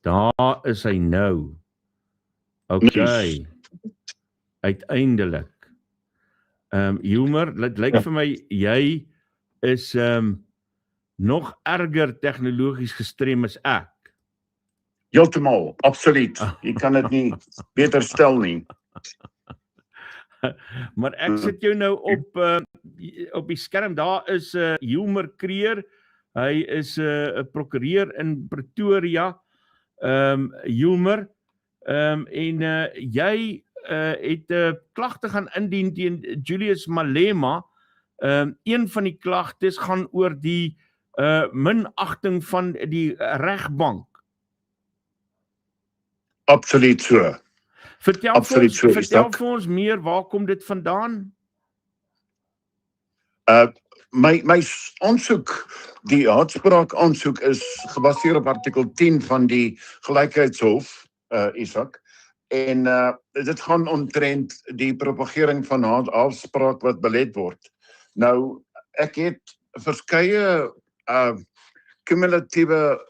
Daar is hy nou. Okay, uiteindelik. Humor, dit lyk vir my jy is nog erger tegnologies gestrem as ek. Heeltemal, absoluut. Jy kan dit nie beter stel nie. Maar ek sit jou nou op die skerm. Daar is Humor Kreer. Hy is 'n prokureur in Pretoria. Humor. En jy het klagte gaan indien teen Julius Malema. Een van die klagtes gaan oor die minagting van die regbank. Absoluut so. Vertel vir ons meer, waar kom dit vandaan? My aansoek, die haatspraak aansoek is gebaseer op artikel 10 van die Gelykheidshof, Isak. En dit gaan omtrent die propagering van haatspraak wat belet word. Nou, ek het verskeie kumulatiewe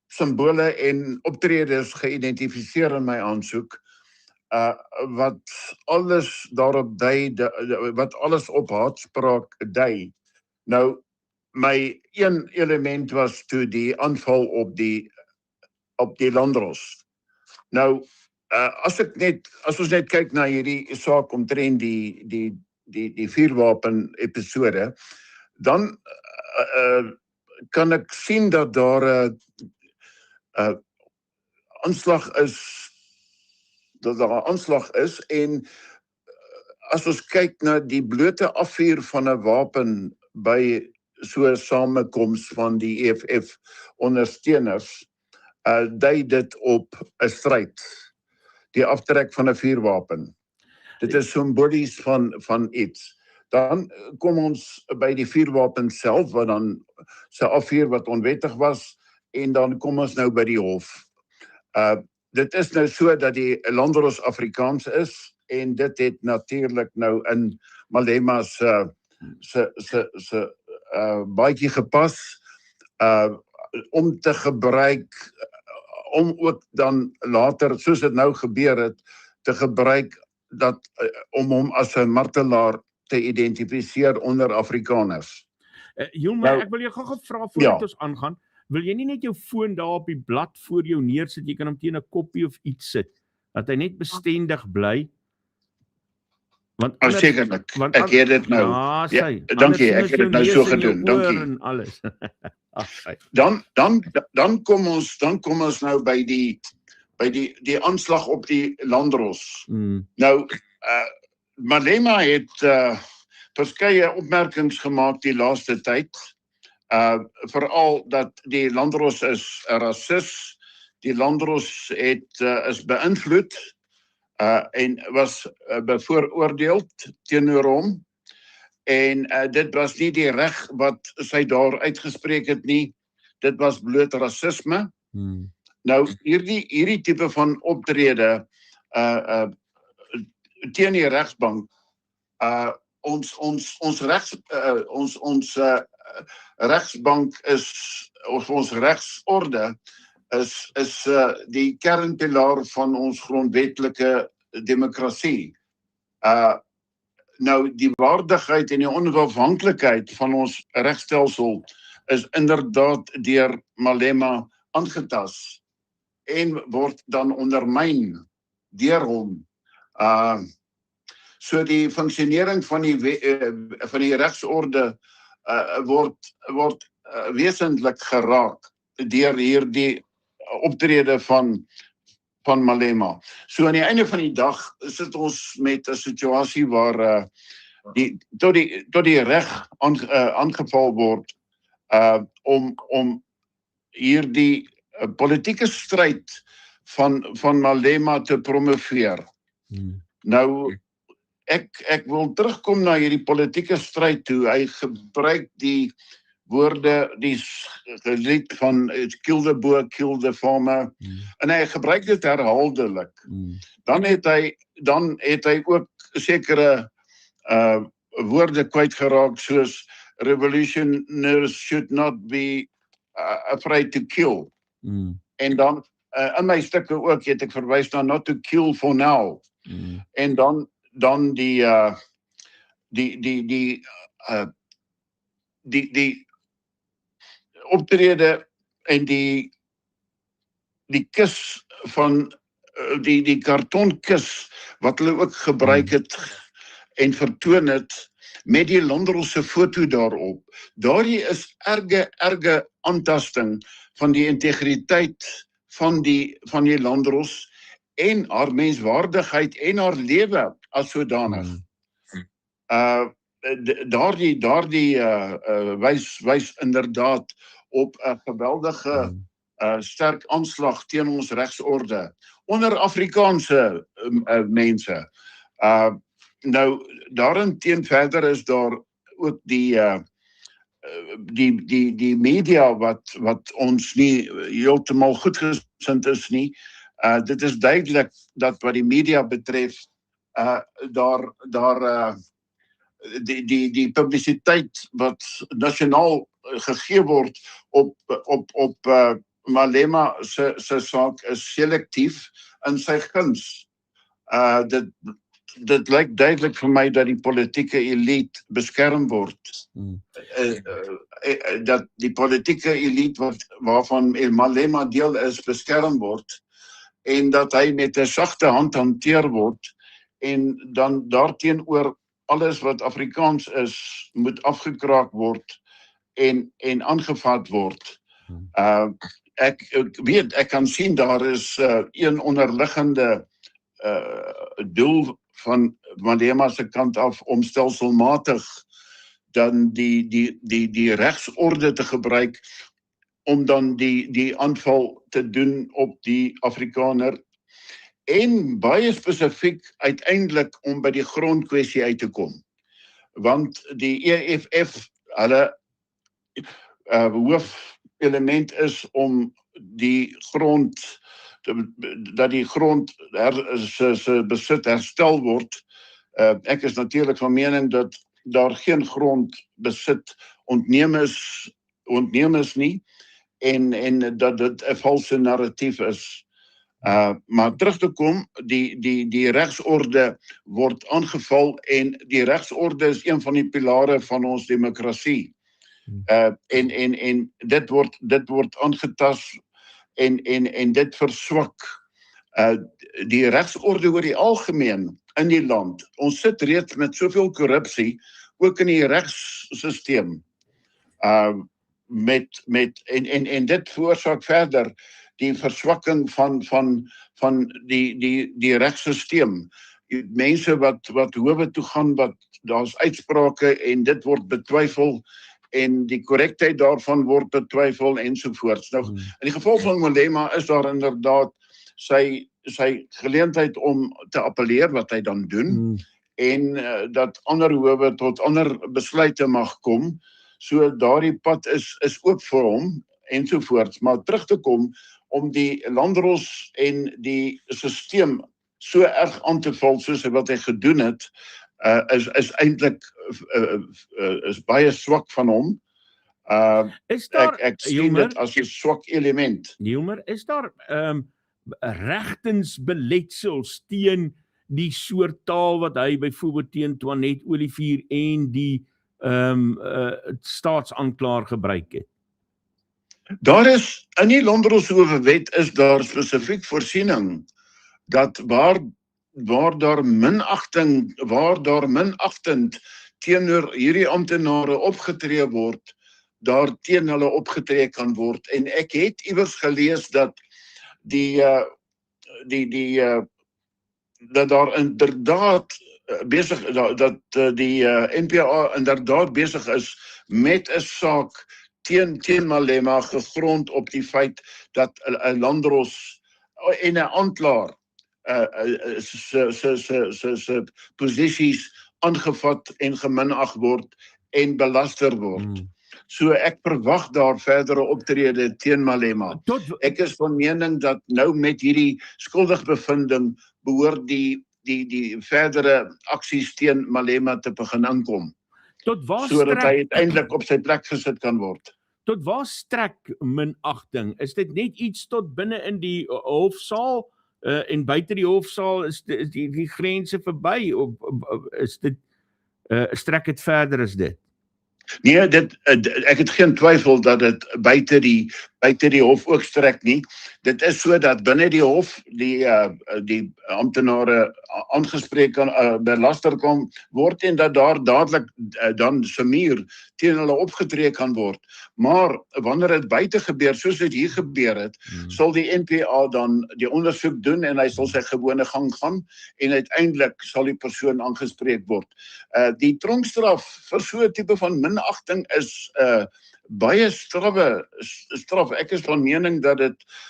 simbole en optredes geïdentifiseer in my aansoek, wat alles daarop dui, wat alles op haatspraak dui. Nou, my een element was toe die aanval op die Landros. Nou, as ons net kyk na hierdie saak omtrent die vuurwapen episode, dan kan ek sien dat daar 'n aanslag is, en as ons kyk na die blote afvuur van 'n wapen by so 'n samekoms van die EFF ondersteuners, dui dit op 'n stryd, die aftrek van 'n vuurwapen. Dit is simbolies van iets. Dan kom ons by die vuurwapen self, wat dan sy afvuur wat onwettig was, en dan kom ons nou by die hof. Dit is nou so dat die Landros Afrikaans is, en dit het natuurlik nou in Malema se baadjie gepas, om te gebruik, om ook dan later, soos dit nou gebeur het, te gebruik om hom as 'n martelaar te identifiseer onder Afrikaners. Humor, ek wil jou gou vra voordat ons aangaan, wil jy nie net jou foon daar op die blad voor jou neersit, jy kan hom teen 'n koppie of iets sit, dat hy net bestendig bly? Sekerlik, ek het dit nou. Dankie, ek het dit nou so gedoen, dankie. Dan kom ons nou by die aanslag op die Landros. Nou, Malema het verskeie opmerkings gemaak die laaste tyd, veral dat die Landros is 'n rasis, die Landros is beïnvloed en was bevooroordeeld teenoor hom, en dit was nie die reg wat sy daar uitgespreek het nie, dit was bloot rasisme. Nou, hierdie tipe van optrede teen die regsbank, ons regsbank is, of ons regsorde is die kernpilaar van ons grondwetlike demokrasie. Nou, die waardigheid en die onafhanklikheid van ons regstelsel is inderdaad deur Malema aangetast en word dan ondermyn deur hom. So die funksionering van die regsorde word wesentlik geraak deur hierdie optrede van Malema. So aan die einde van die dag sit ons met 'n situasie waar tot die reg aangeval word om hierdie politieke stryd van Malema te promoveer. Nou, ek wil terugkom na hierdie politieke stryd toe. Hy gebruik die woorde, die lied van kill the boer, kill the farmer, en hy gebruik dit herhaaldelik. Dan het hy ook sekere woorde kwytgeraak, soos revolutionaries should not be afraid to kill. Mm. En dan in my stukke ook het ek verwys na not to kill for now. Mm. En dan die optrede en die kus van die kartonkus wat hulle ook gebruik het en vertoon het met die Landdrosp se foto daarop. Daardie is erge aantasting van die integriteit van die Landdrosp en haar menswaardigheid en haar lewe as sodanig. Daardie wys inderdaad op 'n geweldige sterk aanslag teen ons regsorde onder Afrikaanse mense. Nou daarenteen verder is daar ook die media wat ons nie heeltemal goedgesind is nie. Dit is duidelik dat wat die media betref die publisiteit wat nasionaal gegee word op Malema se saak is selektief in sy guns. Dit lyk duidelik vir my dat die politieke elite beskerm word. Dat die politieke elite waarvan Malema deel is, beskerm word en dat hy met 'n sagte hand hanteer word en dan daarteenoor alles wat Afrikaans is, moet afgekraak word en aangevat word. Ek weet, ek kan sien daar is een onderliggende doel van Malema se kant af om stelselmatig dan die regsorde te gebruik om dan die aanval te doen op die Afrikaner en baie spesifiek uiteindelik om by die grondkwessie uit te kom. Want die EFF, hulle hoofelement is om dat die grond se besit herstel word. Ek is natuurlik van mening dat daar geen grondbesit ontneem is nie en dat dit 'n valse narratief is. Maar terug te kom, die regsorde word aangeval en die regsorde is een van die pilare van ons demokrasie. En dit word aangetast en dit verswak die regsorde oor die algemeen in die land. Ons sit reeds met soveel korrupsie ook in die regssysteem. En dit veroorsaak verder die verswakking van die regssysteem. Mense wat howe toe gaan, daar's uitsprake en dit word betwyfel en die korrektheid daarvan word betwyfel ensovoorts. Nou, in die geval van Malema is daar inderdaad sy geleentheid om te appeleer wat hy dan doen en dat ander howe tot ander besluite mag kom. So daardie pad is oop vir hom ensovoorts, maar terug te kom om die Landdrosp en die stelsel so erg aan te val soos wat hy gedoen het, is eintlik is baie swak van hom. Ek sien dit as 'n swak element. Hilmer, is daar regtensbeletsels teen die soort taal wat hy byvoorbeeld teen Toinette Olivier en die staatsaanklaer gebruik het? Daar is in die Landdrosp-wet is daar spesifiek voorsiening dat waar daar minagtend teenoor hierdie amptenare opgetree word, daar teen hulle opgetree kan word. En ek het iewers gelees dat dat daar inderdaad besig dat die NPA inderdaad besig is met 'n saak teen Malema gegrond op die feit dat 'n Landdrosp en 'n aanklaer se posisies aangevat en geminag word en belaster word. So ek verwag daar verdere optrede teen Malema. Ek is van mening dat nou met hierdie skuldigbevinding behoort die verdere aksies teen Malema te begin inkom. Tot waar sodat hy uiteindelik op sy plek gesit kan word. tot waar strek minagting? Is dit net iets tot binne in die hofsaal en buite die hofsaal is die grense verby of is dit strek dit verder as dit? Nee, ek het geen twyfel dat dit buite die hof ook strek nie. Dit is so dat binne die hof die amptenare aangespreek kan belaster kan word en dat daar dadelik dan sumier teen hulle opgetree kan word. Maar wanneer dit buite gebeur, soos dit hier gebeur het, sal die NPA dan die ondersoek doen en hy sal sy gewone gang gaan en uiteindelik sal die persoon aangespreek word. Die tronkstraf vir so 'n tipe van minagting is baie straf. Ek is van mening dat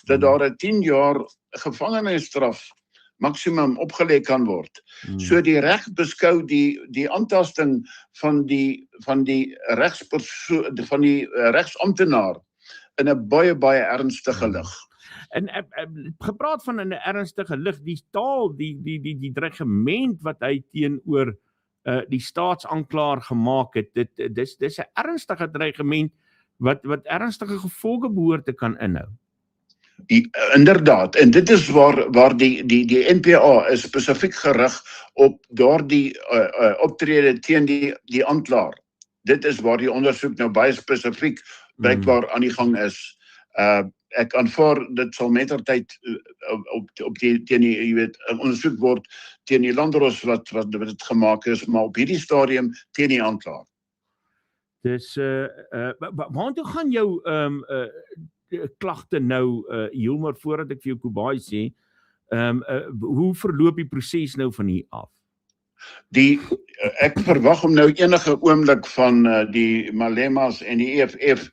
daar 'n 10 jaar gevangenisstraf maksimum opgelê kan word. So die reg beskou die aantasting van die regsamptenaar in 'n baie ernstige lig. En gepraat van in 'n ernstige lig, die taal, die dreigement wat hy teenoor die staatsanklaer gemaak het, dis 'n ernstige dreigement wat ernstige gevolge behoort te kan inhou. Inderdaad, en dit is waar die NPA is spesifiek gerig op daardie optrede teen die aanklaer. Dit is waar die ondersoek nou baie spesifiek blykbaar aan die gang is. Ek aanvaar dit sal mettertyd op teen die jy weet ondersoek word teen die landdros wat dit gemaak is, maar op hierdie stadium teen die aanklaer. Dis waartoe gaan jou klagte nou Hilmer, voordat ek vir jou Kubai sê, hoe verloop die proses nou van hier af? Ek verwag om nou enige oomblik van die Malemas en die EFF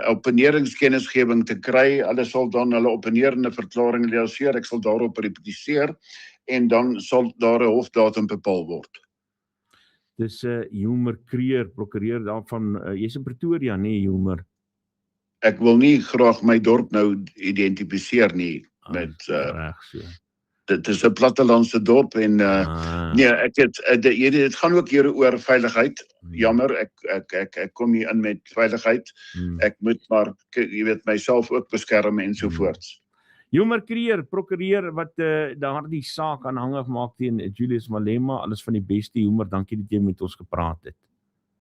opponeringskennisgewing te kry. Hulle sal dan hulle opponerende verklaring leaseer, ek sal daarop repetiseer en dan sal daar 'n hofdatum bepaal word. Dis Hilmer Kreer, prokureur daarvan, jy's in Pretoria, nee Hilmer? Ek wil nie graag my dorp nou identifiseer nie met reg so. Dit is 'n plattelandse dorp en nee, dit gaan ook hier oor veiligheid. Jammer, ek kom hier in met veiligheid. Ek moet maar jy weet myself ook beskerm en so voorts. Hilmer Kreer, prokureur wat daardie saak aanhangig maak teen Julius Malema. Alles van die beste, Hilmer, dankie dat jy met ons gepraat het.